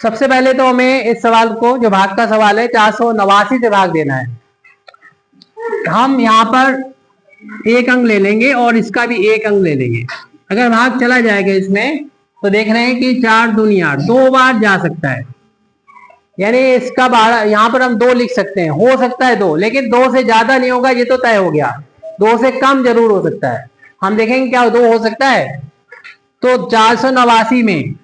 सबसे पहले तो हमें इस सवाल को, जो भाग का सवाल है, 489 से भाग देना है। हम यहाँ पर एक अंक ले लेंगे और इसका भी एक अंक ले लेंगे। अगर भाग चला जाएगा इसमें तो देख रहे हैं कि 4 दूनी 8, 2 बार जा सकता है। यानी इसका यहाँ पर हम 2 लिख सकते हैं, हो सकता है 2, लेकिन 2 से ज्यादा नहीं होगा, ये तो तय हो गया। 2 से कम जरूर हो सकता है। हम देखेंगे क्या 2 हो सकता है। तो 489 में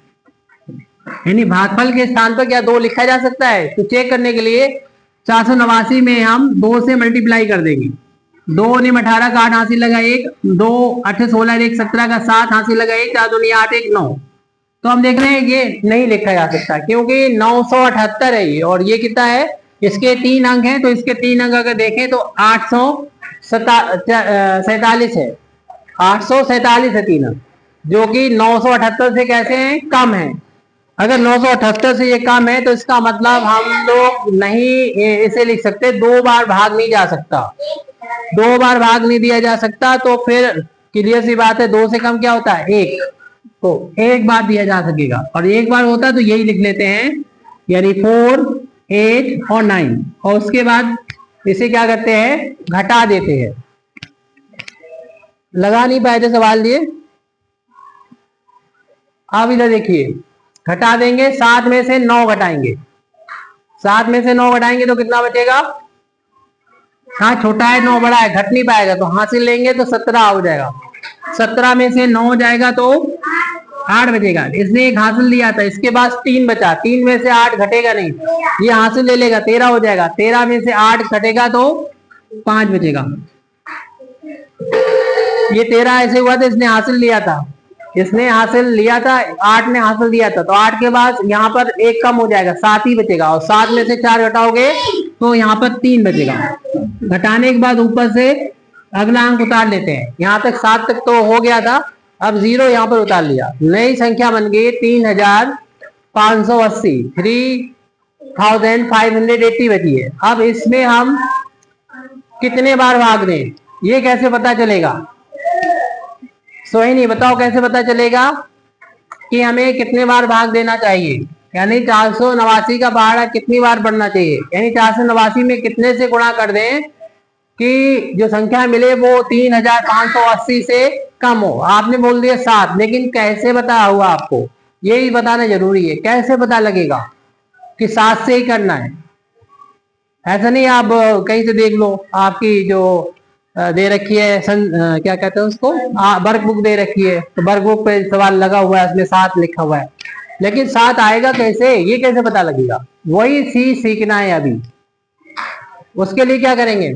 यानी भागफल के स्थान पर क्या 2 लिखा जा सकता है? तो चेक करने के लिए 489 में हम 2 से मल्टीप्लाई कर देंगे। 2 ने 18 का 8 हासिल लगा 1, 2 8 16 1 17 का 7 हासिल लगा 1, 4 दूनी 8 1 9। तो हम देख रहे हैं ये नहीं लिखा जा सकता क्योंकि 978 है ये, और ये कितना है, इसके 3 अंक हैं। तो इसके 3 अंक अगर देखें तो 847 है, 847 है 3 अंक, जो कि 978 से कैसे हैं, कम है। अगर 978 से ये कम है तो इसका मतलब हम लोग नहीं इसे लिख सकते, 2 बार भाग नहीं जा सकता, 2 बार भाग नहीं दिया जा सकता। तो फिर क्लियर सी बात है, 2 से कम क्या होता है, 1। तो 1 बार दिया जा सकेगा, और 1 बार होता है तो यही लिख लेते हैं, यानी 4 8 और 9। और उसके बाद इसे क्या करते हैं, घटा देते हैं। लगा नहीं पाए थे सवाल ये। अब इधर देखिए, घटा देंगे, 7 में से 9 घटाएंगे, 7 में से 9 घटाएंगे तो कितना बचेगा। हाँ, छोटा है 9, बड़ा है, घट नहीं पाएगा, तो हासिल लेंगे तो 17 हो जाएगा। 17 में से 9 जाएगा तो 8 बचेगा। इसने एक हासिल लिया था, इसके पास 3 बचा, 3 में से 8 घटेगा नहीं, ये हासिल ले लेगा, 13 हो जाएगा। 13 में से 8 घटेगा तो 5 बचेगा। ये 13 ऐसे हुआ था, इसने हासिल लिया था, इसने हासिल लिया था, 8 ने हासिल दिया था, तो 8 के बाद यहाँ पर 1 कम हो जाएगा, 7 ही बचेगा। और 7 में से 4 घटाओगे तो यहाँ पर 3 बचेगा। घटाने के बाद ऊपर से अगला अंक उतार लेते हैं। यहाँ तक 7 तक तो हो गया था, अब 0 यहाँ पर उतार लिया, नई संख्या बन गई 3580, 3580 बची है। अब इसमें हम कितने बार भाग दें, ये कैसे पता चलेगा? सोहिनी बताओ कैसे पता चलेगा कि हमें कितने बार भाग देना चाहिए, यानी 489 का पहाड़ा कितनी बार बढ़ना चाहिए, यानी 489 में कितने से गुणा कर दें कि जो संख्या मिले वो 3580 से कम हो। आपने बोल दिया 7, लेकिन कैसे पता हुआ आपको, यही बताना जरूरी है, कैसे पता लगेगा कि 7 से ही करना है। ऐसा नहीं आप कहीं से देख लो, आपकी जो दे रखी है क्या कहते हैं उसको, वर्क बुक दे रखी है, तो वर्क बुक पे सवाल लगा हुआ है, उसमें 7 लिखा हुआ है, लेकिन 7 आएगा कैसे, ये कैसे पता लगेगा? वही सीखना है अभी। उसके लिए क्या करेंगे,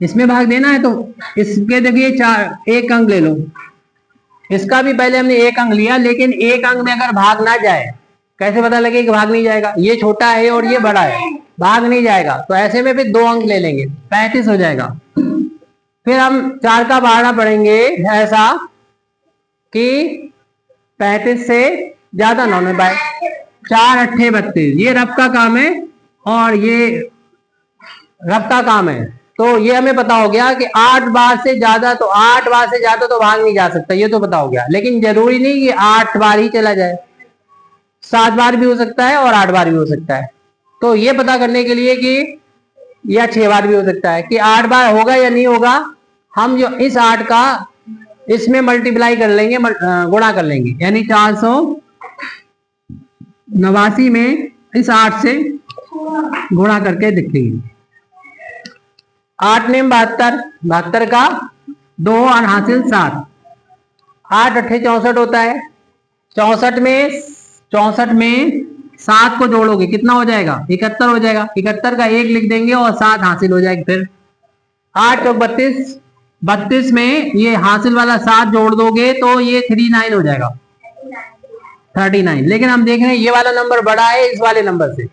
इसमें भाग देना है तो इसके देखिए 1 अंक ले लो, इसका भी पहले हमने 1 अंक लिया, लेकिन 1 अंक में अगर भाग ना जाए कैसे पता लगे कि भाग नहीं जाएगा? ये छोटा है और ये बड़ा है, भाग नहीं जाएगा, तो ऐसे में फिर 2 अंक ले लेंगे, 35 हो जाएगा। फिर हम 4 का पहाड़ा पढ़ेंगे ऐसा कि 35 से ज्यादा ना होने पाए। 4 8 32, ये रफ का काम है, और ये रफ का काम है। तो ये हमें पता हो गया कि 8 बार से ज्यादा, तो 8 बार से ज्यादा तो भाग नहीं जा सकता, ये तो पता हो गया। लेकिन जरूरी नहीं कि 8 बार ही चला जाए, 7 बार भी हो सकता है और 8 बार भी हो सकता है। तो ये पता करने के लिए कि या 6 बार भी हो सकता है कि 8 बार होगा या नहीं होगा, हम जो इस 8 का इसमें मल्टीप्लाई कर लेंगे, गुणा कर लेंगे, यानी 489 में इस 8 से गुणा करके दिखेंगे। 8 ने 72, 72 का 2 और हासिल 7, 8 8 64 होता है। 64 में 7 को जोड़ोगे कितना हो जाएगा, 71 हो जाएगा। 71 का 1 लिख देंगे और 7 हासिल हो जाएगी। फिर 8 और 32, 32 में ये हासिल वाला 7 जोड़ दोगे तो ये 39 हो जाएगा, 39। लेकिन हम देख रहे हैं ये वाला नंबर बड़ा है इस वाले नंबर से,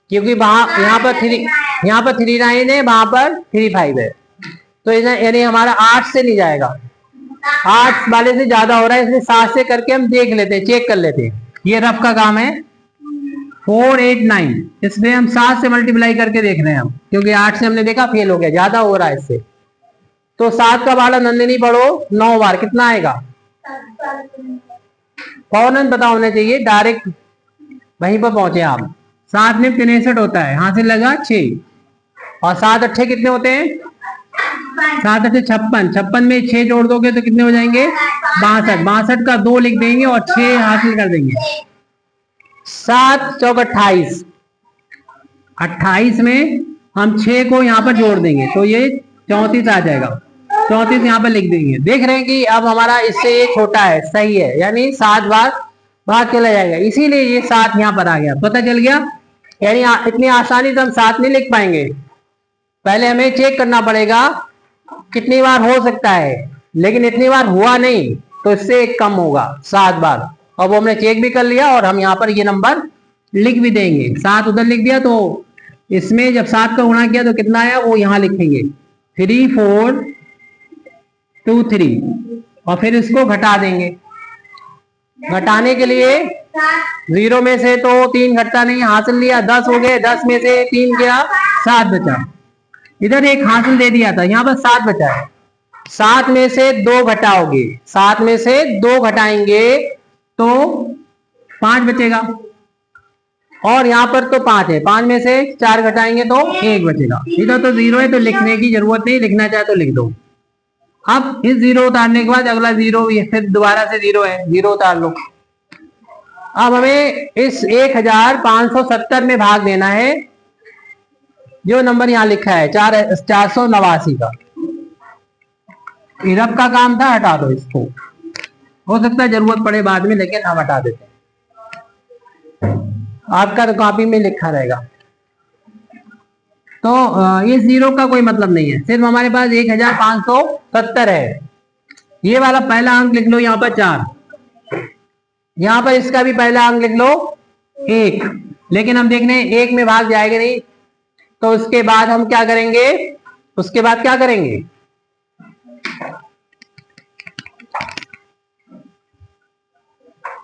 क्योंकि वहां यहाँ पर 39 है, वहां पर 35 है, तो यानी हमारा 8 से नहीं जाएगा, 8 वाले से ज्यादा हो रहा है, इसलिए 7 से करके हम देख लेते हैं, चेक कर लेते हैं। ये रफ का काम है, 4 8 9, इसलिए हम 7 से मल्टीप्लाई करके देख रहे हैं हम, क्योंकि 8 से हमने देखा फेल हो गया, ज्यादा हो रहा है इससे। तो 7 का भाड़ा नंदिनी पढ़ो 9 बार, कितना आएगा? फौरन पता होना चाहिए, डायरेक्ट वहीं पर पहुंचे आप। 7 में 63 होता है, हासिल लगा 6 और 7 अट्ठे कितने होते हैं? 7 अट्ठे 56, 56 में 6 जोड़ दोगे तो कितने हो जाएंगे? 62, 62 का 2 लिख देंगे और 6 हासिल कर देंगे। 7 चौक 28, 28 में हम 6 को यहाँ पर जोड़ देंगे तो ये 34 आ जाएगा। 34 यहाँ पर लिख देंगे। देख रहे हैं कि अब हमारा इससे ये छोटा है, सही है, यानी 7 बार भाग चला जाएगा, इसीलिए ये 7 यहाँ पर आ गया। पता चल गया? यानी इतनी आसानी से हम 7 नहीं लिख पाएंगे, पहले हमें चेक करना पड़ेगा कितनी बार हो सकता है, लेकिन इतनी बार हुआ नहीं तो इससे एक कम होगा 7 बार। अब वो हमने चेक भी कर लिया और हम यहाँ पर ये नंबर लिख भी देंगे। 7 उधर लिख दिया तो इसमें जब 7 का गुणा किया तो कितना आया वो यहाँ लिखेंगे 3 4 2 3 और फिर इसको घटा देंगे। घटाने के लिए 0 में से तो 3 घटता नहीं, हासिल लिया 10 हो गए, 10 में से 3 गया 7 बचा। इधर एक हासिल दे दिया था, यहाँ पर 7 बचा है। 7 में से 2 घटाओगे, 7 में से 2 घटाएंगे तो 5 बचेगा और यहाँ पर तो 5 है, 5 में से 4 घटाएंगे तो 1 बचेगा। इधर तो 0 है तो लिखने की जरूरत नहीं, लिखना चाहे तो लिख दो। अब इस 0 उतारने के बाद अगला 0, ये फिर दोबारा से 0 है, 0 उतार लो। अब हमें इस 1570 में भाग देना है, जो नंबर यहाँ लिखा है 489 का। इरब का काम था, हटा दो इसको, हो सकता है जरूरत पड़े बाद में, लेकिन हम हटा देते हैं, आपका तो कॉपी में लिखा रहेगा। तो ये 0 का कोई मतलब नहीं है, सिर्फ हमारे पास 1570 है। ये वाला पहला अंक लिख लो यहाँ पर 4, यहाँ पर इसका भी पहला अंक लिख लो 1, लेकिन हम देख रहे हैं 1 में भाग जाएगा नहीं, तो उसके बाद हम क्या करेंगे? उसके बाद क्या करेंगे?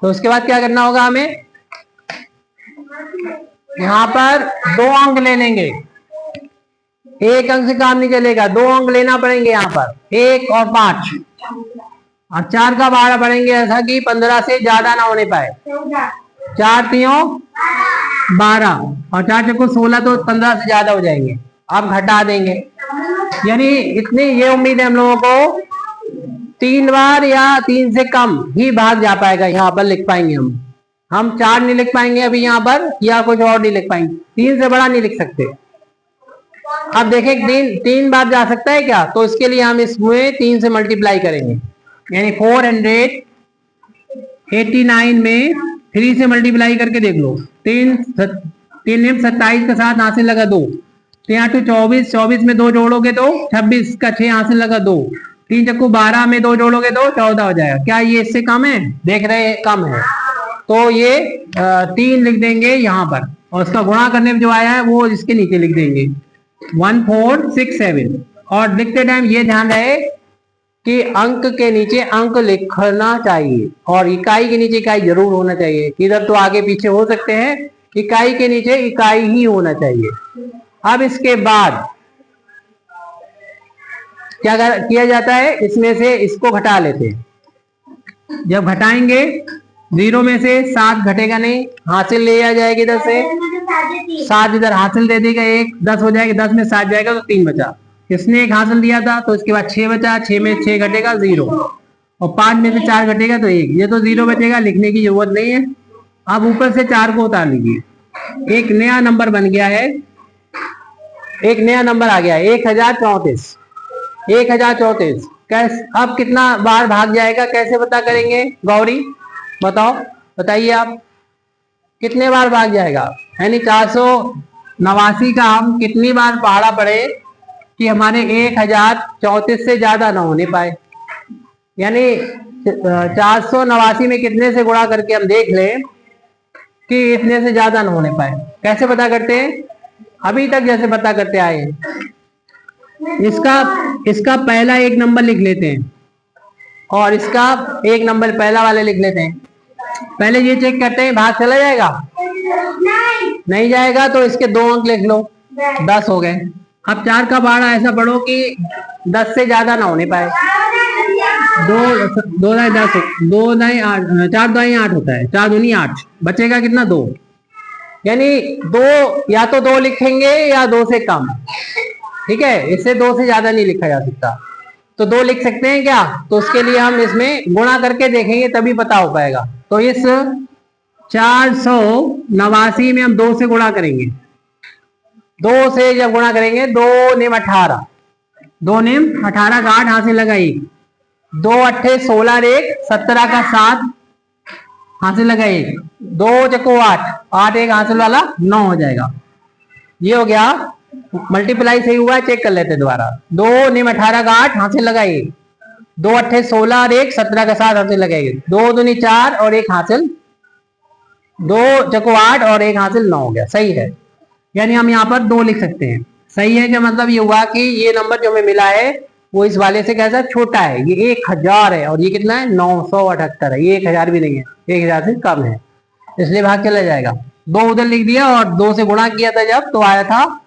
तो उसके बाद क्या करना होगा हमें? यहाँ पर 2 अंक ले लेंगे, 1 अंक से काम नहीं चलेगा, 2 अंक लेना पड़ेंगे यहाँ पर, 1 और 5 और 4 का भाड़ा पड़ेंगे ऐसा कि 15 से ज्यादा ना होने पाए। 4 3 12 और 4 चक्को 16, तो 15 से ज्यादा हो जाएंगे। अब घटा देंगे, यानी इतनी ये उम्मीद है हम लोगों को 3 बार या 3 से कम ही भाग जा पाएगा, यहाँ पर लिख पाएंगे हम 4 नहीं लिख पाएंगे अभी यहाँ पर, या कुछ और नहीं लिख पाएंगे, 3 से बड़ा नहीं लिख सकते। अब देखें 3 बार जा सकता है क्या? तो इसके लिए हम इसमें 3 से मल्टीप्लाई करेंगे, यानी 489 में 3 से मल्टीप्लाई करके देख लो। 3 27 का 7 हासिल लगा 2, 3 8 24, 24 में 2 जोड़ोगे तो 26 का 6 हासिल लगा 2, 3 चक्कू 12 में 2 जोड़ोगे तो 14 हो जाएगा। क्या ये इससे कम है? देख रहे हैं कम है, तो ये 3 लिख देंगे यहाँ पर और उसका गुणा करने में जो आया है वो इसके नीचे लिख देंगे 1467। और लिखते टाइम ये ध्यान रहे कि अंक के नीचे अंक लिखना चाहिए और इकाई के नीचे इकाई जरूर होना चाहिए। इधर तो आगे पीछे हो सकते हैं, इकाई के नीचे इकाई ही होना चाहिए। अब इसके बाद क्या किया जाता है? इसमें से इसको घटा लेते हैं। जब घटाएंगे 0 में से 7 घटेगा नहीं, हासिल ले आ जाएगी इधर से, 7 इधर हासिल दे देगा 1, 10 हो जाएगा, 10 में 7 जाएगा तो 3 बचा। इसने 1 हासिल दिया था तो इसके बाद 6 बचा, 6 में 6 घटेगा 0 और 5 में से 4 घटेगा तो 1, ये तो 0 बचेगा, लिखने की जरूरत नहीं है। अब ऊपर से 4 को उतार लीजिए, एक नया नंबर बन गया है, एक नया नंबर आ गया है 1034। 1034 कैसे, अब कितना बार भाग जाएगा कैसे पता करेंगे? गौरी बताओ, बताइए आप कितने बार भाग जाएगा? यानी 489 का हम कितनी बार पहाड़ा पड़े कि हमारे 1034 से ज्यादा ना होने पाए। यानी 489 में कितने से गुणा करके हम देख लें कि इतने से ज्यादा ना होने पाए। कैसे पता करते हैं? अभी तक जैसे पता करते आए हैं, इसका पहला एक नंबर लिख लेते हैं और इसका एक नंबर पहला वाले लिख लेते हैं। पहले ये चेक करते हैं भाग चला जाएगा, नहीं जाएगा तो इसके 2 अंक लिख लो, 10 हो गए। अब 4 का पहाड़ा ऐसा पढ़ो कि 10 से ज्यादा ना होने पाए। 2 2 10 2 9 8, 4 2 8 होता है, 4 दूनी 8, बचेगा कितना? 2। यानी दो, या तो दो लिखेंगे या दो से कम, ठीक है, इससे दो से ज्यादा नहीं लिखा जा सकता। तो दो लिख सकते हैं क्या? तो उसके लिए हम इसमें गुणा करके देखेंगे तभी पता हो पाएगा। तो इस 489 में हम दो से गुणा करेंगे, दो से जब गुणा करेंगे, दो निम 18, दो निम 18 का 8 हाथ से लगाई, दो अट्ठे 16 एक 17 का 7 हासिल लगाए, दो चको 8, 8 एक हासिल वाला 9 हो जाएगा। ये हो गया, मल्टीप्लाई सही हुआ है, चेक कर लेते दोबारा। दो निम 18 का 8 हासिल लगाइए, दो अट्ठे 16 और एक 17 का 7 हासिल लगाएंगे, दो दूनी 4 और एक हासिल, दो चको 8 और एक हासिल 9 हो गया, सही है। यानी हम यहाँ पर दो लिख सकते हैं। सही है, क्या मतलब ये हुआ कि ये नंबर जो हमें मिला है वो इस वाले से कैसा छोटा है, ये 1000 है और ये कितना है 978 है, ये 1000 भी नहीं है, 1000 से कम है, इसलिए भाग चला जाएगा। दो उधर लिख दिया और दो से गुणा किया था जब, तो आया था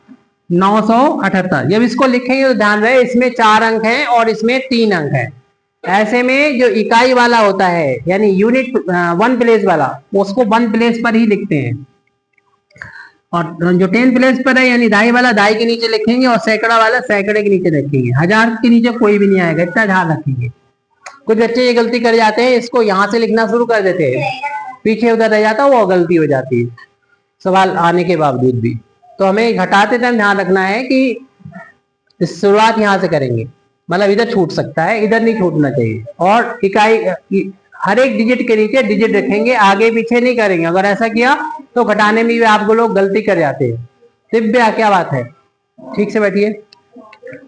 978। जब इसको लिखेंगे तो ध्यान रहे इसमें 4 अंक हैं और इसमें 3 अंक है। ऐसे में जो इकाई वाला होता है यानी यूनिट 1 प्लेस वाला, उसको 1 प्लेस पर ही लिखते हैं, और जो 10 प्लेस पर है यानी दाई वाला दाई के नीचे लिखेंगे और सैकड़ा वाला सैकड़े के नीचे लिखेंगे। 1000 के नीचे कोई भी नहीं आएगा, इतना ध्यान रखेंगे। कुछ बच्चे ये गलती कर जाते हैं, इसको यहाँ से लिखना शुरू कर देते हैं, पीछे उधर रह जाता है, वो गलती हो जाती है सवाल आने के बावजूद भी। तो हमें घटाते टाइम ध्यान रखना है कि शुरुआत यहाँ से करेंगे, मतलब इधर छूट सकता है, इधर नहीं छूटना चाहिए। और इकाई हर एक डिजिट के नीचे डिजिट रखेंगे, आगे पीछे नहीं करेंगे। अगर ऐसा किया तो घटाने में भी आपको लोग गलती कर जाते हैं। दिव्या क्या बात है, ठीक से बैठिए।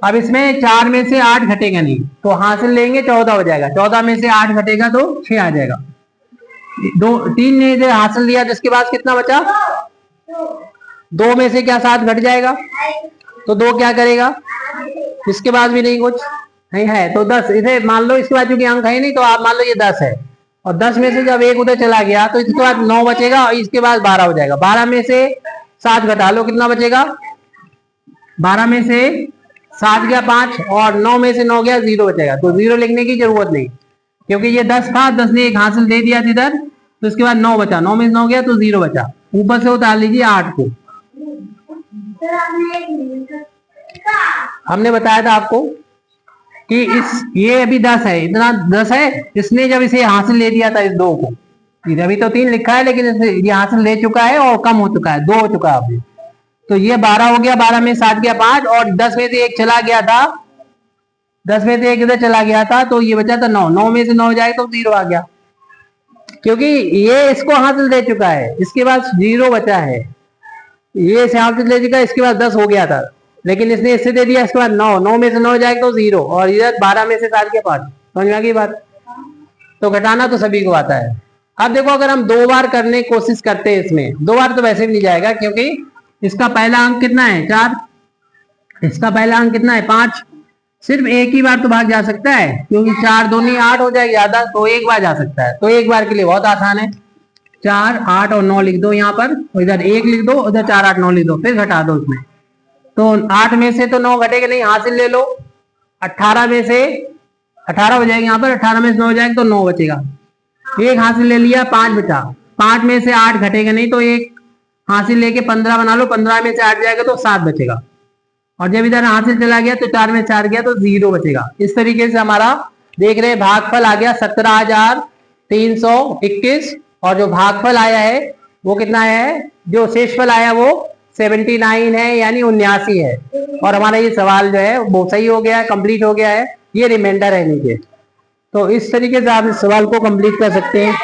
अब इसमें 4 में से 8 घटेगा नहीं, तो हासिल लेंगे 14 हो जाएगा, 14 में से 8 घटेगा तो 6 आ जाएगा। दो 3 ने इधर हासिल लिया, जिसके बाद कितना बचा, 2 में से क्या 7 घट जाएगा, तो 2 क्या करेगा, इसके बाद भी नहीं कुछ नहीं है तो 10, इसे मान लो इसके बाद क्योंकि अंक है नहीं तो आप मान लो ये 10 है, और 10 में से जब एक उधर चला गया तो इसके बाद 9 बचेगा और इसके बाद 12 हो जाएगा। 12 में से 7 घटा लो, कितना बचेगा, 12 में से 7 गया 5 और 9 में से 9 गया 0 बचेगा। तो 0 लिखने की जरूरत नहीं, क्योंकि ये 10 था, 10 ने एक हासिल दे दिया इधर, तो इसके बाद 9 बचा, 9 में से 9 गया तो 0 बचा। ऊपर से उतार लीजिए 8 को। हमने बताया था आपको कि ये अभी 10 है, इतना 10 है, इसने जब इसे हासिल ले दिया था इस 2 को, अभी तो 3 लिखा है लेकिन ये हासिल ले चुका है और कम हो चुका है, 2 हो चुका है अभी, तो ये 12 हो गया, 12 में 7 गया 5 और 10 में से एक चला गया था, 10 में से एक इधर चला गया था तो ये बचा था 9, 9 में से 9 जाए तो 0 आ गया, क्योंकि ये इसको हासिल दे चुका है, इसके बाद 0 बचा है, ये इसे हासिल ले चुका है, इसके बाद 10 हो गया था लेकिन इसने इससे दे दिया, इसके बाद 9, 9 में से 9 जाएगा तो 0 और इधर 12 में से 7 के 5। समझ में आ गई बात? तो घटाना तो सभी को आता है। अब देखो अगर हम 2 बार करने की कोशिश करते हैं, इसमें 2 बार तो वैसे भी नहीं जाएगा, क्योंकि इसका पहला अंक कितना है 4, इसका पहला अंक कितना है 5, सिर्फ एक ही बार तो भाग जा सकता है, क्योंकि 4 दूनी 8 हो जाएगी ज्यादा, तो एक बार जा सकता है। तो एक बार के लिए बहुत आसान है, 4 8 और 9 लिख दो यहाँ पर, इधर 1 लिख दो, उधर 4 8 9 लिख दो, फिर घटा दो इसमें। तो 8 में से तो 9 घटेगा नहीं, हासिल ले लो, 18 में से 18 हो जाएगा यहाँ पर, 18 में से 9 हो जाएगा तो 9 बचेगा, एक हासिल ले लिया 5 बचा, 5 में से 8 घटेगा नहीं तो एक हासिल लेके 15 बना लो, 15 में से 8 जाएगा तो 7 बचेगा, और जब इधर हासिल चला गया तो 4 में 4 गया तो 0 बचेगा। इस तरीके से हमारा देख रहे हैं भागफल आ गया 17,321, और जो भागफल आया है वो कितना है, जो शेषफल आया वो 79 है, यानी 79 है, और हमारा ये सवाल जो है वो सही हो गया है, कंप्लीट हो गया है, ये रिमाइंडर है नीचे। तो इस तरीके से आप इस सवाल को कंप्लीट कर सकते हैं।